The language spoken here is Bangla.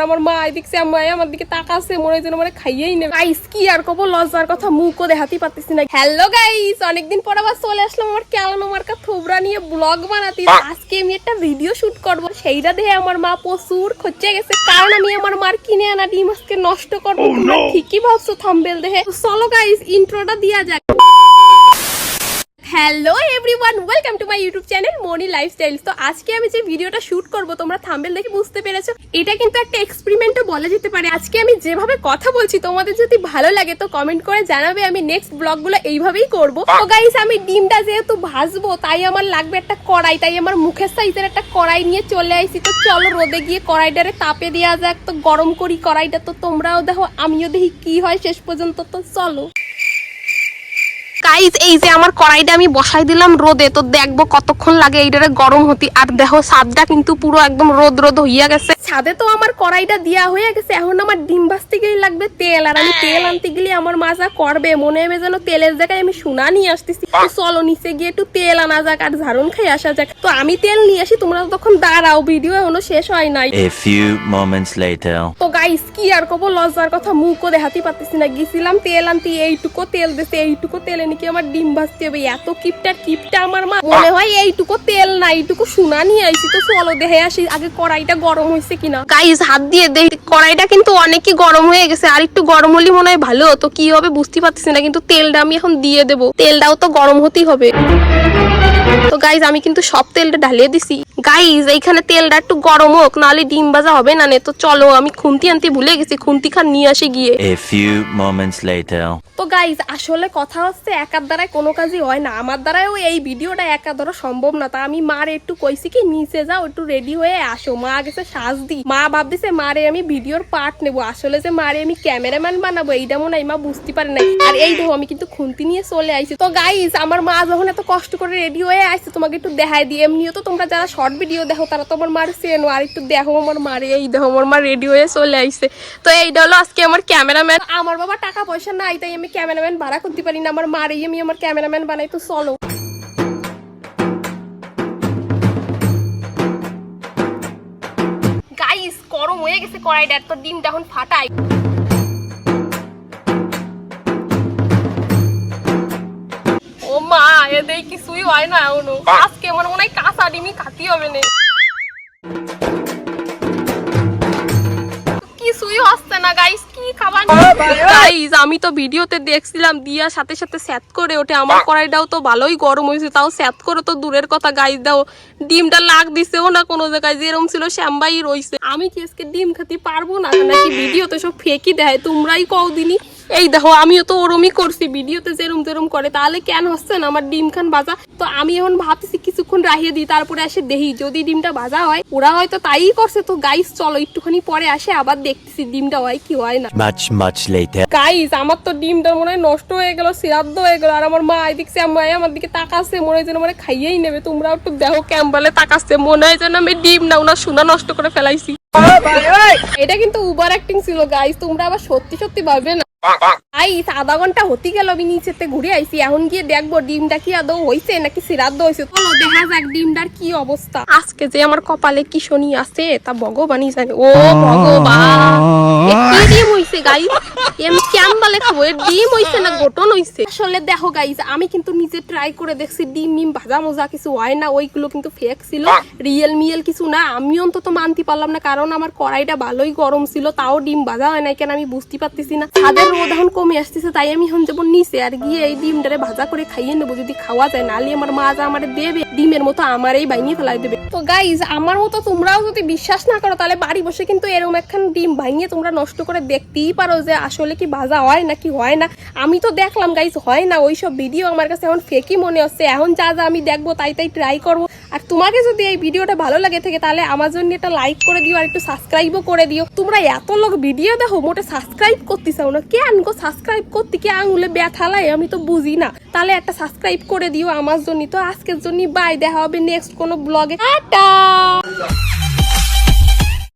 আমার মা দেখছে আমার দিকে তাকাচ্ছে, মনে হয় যেন মানে খাইয়েই নেবে। গাইস কি আর কব, লজ্জার কথা মুখও দেখাতে পারতেছি না। হ্যালো গাইস, অনেকদিন পর আবার চলে আসলাম আমার ক্যালানো মার্কা থোবরা নিয়ে ব্লগ বানাতে। আজকে আমি একটা ভিডিও শুট করব, সেইটা দেখে আমার মা প্রচুর খচে গেছে, কারণ আমি আমার মার কিনে আনা ডিম আজকে নষ্ট করবো। তোমরা ঠিকই ভাবছো থাম্বনেল দেখে। চলো গাইস ইন্ট্রোটা দিয়া যাক। Hello everyone, welcome to my YouTube channel Moni lifestyles. তো আজকে আমি যে ভিডিওটা শুট করব, তোমরা থাম্বনেল দেখে বুঝতে পেরেছো, এটা কিন্তু একটা এক্সপেরিমেন্টও বলা যেতে পারে। আজকে আমি যেভাবে কথা বলছি তোমাদের যদি ভালো লাগে তো কমেন্ট করে জানাবে, আমি নেক্সট ব্লগগুলো এইভাবেই করব। তো গাইস আমি ডিমটা যেহেতু ভাজবো তাই আমার লাগবে একটা কড়াই, তাই আমার মুখের সাইজের একটা কড়াই নিয়ে চলে আইছি। তো চলো রোদে গিয়ে কড়াইটারে তাপে দেওয়া যাক। তো গরম করি কড়াইটা, তো তোমরাও দেখো আমিও দেখি কি হয় শেষ পর্যন্ত। তো চলো গাইস, এই যে আমার কড়াইটা আমি বসাই দিলাম রোদে, তো দেখবো কতক্ষণ লাগে এইটারে গরম হতে। আর দেখো ছাদটা কিন্তু পুরো একদম রোদ রোদ হইয়া গেছে। ছাদে তো আমার কড়াইটা দিয়া হয়ে গেছে, এখন আমার ডিম ভাজতে গেলে লাগবে তেল, আর আমি তেল আনতে গেলে আমার মাজা করবে, মনে হবে যেন তেলের জায়গায় আমি সোনা নিয়ে আসতেছি। তো চলো নিচে গিয়ে একটু তেল আনা যাক আর ঝাড়ন খাই আসা যাক। তো আমি তেল নিয়ে আসি, তোমরা তখন দাঁড়াও, ভিডিও এখনো শেষ হয় নাই। A few moments later. তো গাইস কি আর কব, লজ্জার কথা মুখও দেখাতে পারতেছি না। গেছিলাম তেল আনতে, এইটুকু তেল দিছে, এইটুকু তেলে নাকি আমার ডিম ভাজতে হবে। এত কিপটা আমার মা, মনে হয় এইটুকু তেল না এইটুকু সোনা নিয়ে আইছি। তো চলো দেখে আসি আগে কড়াইটা গরম হয়েছে কিনা। গাইস হাত দিয়ে দেখি কড়াইটা কিন্তু অনেকই গরম হয়ে গেছে, আর একটু গরম হলে মনে হয় ভালো হতো। কি হবে বুঝতে পারতেছি না, কিন্তু তেলটা আমি এখন দিয়ে দেবো, তেলটাও তো গরম হতেই হবে। তো গাইজ আমি কিন্তু সব তেলটা ঢালিয়ে দিছি। গাইজ এইখানে তেলটা একটু গরম হোক, নাহলে ডিম ভাজা হবে না। তো চলো আমি খুন্তি আনতে ভুলে গেছি, খুন্তি খান নিয়ে আসি গিয়ে। A few moments later. তো গাইজ আসলে কথা হচ্ছে একার দ্বারাই কোনো কাজই হয় না, আমার দ্বারাও এই ভিডিওটা একা ধরো সম্ভব না। তা আমি মারে একটু কইছি কি নিচে যাও একটু রেডি হয়ে আসো। মা গেছে সাজ দি, মা ভাবতেছে মারে আমি ভিডিওর পার্ট নেবো, আসলে যে মারে আমি ক্যামেরাম্যান বানাবো এইটা মনে হয় মা বুঝতে পারে নাই। আর এই দেখো আমি কিন্তু খুন্তি নিয়ে চলে আইছি। তো গাইজ আমার মা যখন এত কষ্ট করে রেডি হয়ে আসছে, তোমাকে একটু দেখাই দিই। এমনিও তো তোমরা যারা শর্ট ভিডিও দেখো তারা তো আমার মার চেনো, আর একটু দেখো আমার মারে। এই দেখো আমার মা রেডি হয়ে চলে আইছে। তো এইটা হলো আজকে আমার ক্যামেরাম্যান। আমার বাবা টাকা পয়সা নাই তাই আমি ক্যামেরাম্যান ভাড়া করতে পারি না, আমার মারেই আমি আমার ক্যামেরাম্যান বানাই। তো চলো গাইস গরম হয়ে গেছে কড়াইটা, তো ডিমটা এখন ফাটাই। ও মা এদের কিছুই হয় না এখনো, আজকে আমার মনে হয় কাঁচা ডিমই খাতি হবে না। কিছুই হচ্ছে না গাইস, কি খাবার। গাইস আমি তো ভিডিওতে দেখছিলাম দিয়া সাথে সাথে স্যাত করে ওঠে, আমার কড়াইটাও তো ভালোই গরম হয়েছে, তাও স্যাত করে তো দূরের কথা। গাইস দাও ডিমটা লাগ দিছেও না কোনো জায়গায়, যেরকম ছিল শ্যামবাই রইছে। আমি কি আজকে ডিম খেতে পারবো না নাকি? ভিডিওতে সব ফেকি দেয়, তোমরাই কও দিনি। এই দেখো আমিও তো ওরমই করছি, ভিডিওতে যেরম করে, তাহলে কেন হচ্ছে না আমার ডিম খান ভাজা। তো আমি এখন ভাবতেছি কিছুক্ষণ রাখিয়ে দিই, তারপরে এসে দেখি যদি ডিমটা ভাজা হয়। ওরা হয়তো তাই করছে। তো গাইস চলো একটুখানি পরে আসে আবার দেখতেছি ডিমটা হয় কি হয় না। Much later. গাইস আমার তো ডিমটা মনে হয় নষ্ট হয়ে গেল, সিরাদ্দ হয়ে গেল, আর আমার মা দেখছে আমার দিকে তাকাচ্ছে, মনে হয় যেন মানে খাইয়েই নেবে। তোমরা একটু দেখো ক্যাম্বালে তাকাচ্ছে, মনে হয় যেন আমি ডিম না ওনার সোনা নষ্ট করে ফেলাইছি। এটা কিন্তু ওভার অ্যাক্টিং ছিল গাইস, তোমরা আবার সত্যি সত্যি ভাববে না। গাইস আধা ঘন্টা হতে গেল আমি নিচেতে ঘুরে আইছি, এখন গিয়ে দেখবো ডিমটা কি আদৌ হইছে নাকি সিরাদ্দ হয়েছে। চলো দেখা যাক ডিমটার কি অবস্থা। আজকে যে আমার কপালে কি শনি আছে তা ভগবানই জানে। ও ভগবান, কি ডিম হইছে গাইস, আমি ক্যাম্বালে খাবো, ডিম হইছে না গঠন হইছে। আসলে দেখো গাইস আমি কিন্তু নিজে ট্রাই করে দেখছি, ডিম ভাজা মজা কিছু হয় না, ওইগুলো কিন্তু ফেক ছিল, রিয়েল কিছু না। আমি অন্তত মানতে পারলাম না, কারণ আমার কড়াইটা ভালোই গরম ছিল, তাও ডিম ভাজা হয় না কেন আমি বুঝতে পারতেছি না। ছাদের রোদ এখন কমে আসতেছে, তাই আমি এখন যাবো নিচে আর গিয়ে এই ডিমটারে ভাজা করে খাইয়ে নেবো, যদি খাওয়া যায়। নাহলে আমার মা যা আমার দেবে ডিমের মতো আমারই বাইনিয়ে ফেলাই দেবে। তো গাইজ আমার মতো তোমরাও যদি বিশ্বাস না করো, তাহলে বাড়ি বসে কিন্তু এরকম একখান ডিম ভাঙিয়ে তোমরা নষ্ট করে দেখতেই পারো যে আসলে কি ভাজা হয় নাকি হয় না। আমি তো দেখলাম গাইজ হয় না, ওইসব ভিডিও আমার কাছে এখন ফেকই মনে হচ্ছে। এখন যা আমি দেখবো তাই ট্রাই করবো। আর তোমাকে যদি এই ভিডিওটা ভালো লাগে থাকে তাহলে আমার জন্য একটা লাইক করে দিও, আর একটু সাবস্ক্রাইবও করে দিও। তোমরা এত লোক ভিডিও দেখো মোটে সাবস্ক্রাইব করতে চাও না কেন গো? সাবস্ক্রাইব করতে কি আঙুলে ব্যথা লাই? আমি তো বুঝি না। তাহলে একটা সাবস্ক্রাইব করে দিও আমার জন্য। তো আজকের জন্য বাই, দেখা হবে নেক্সট কোনো ব্লগে। টাটা।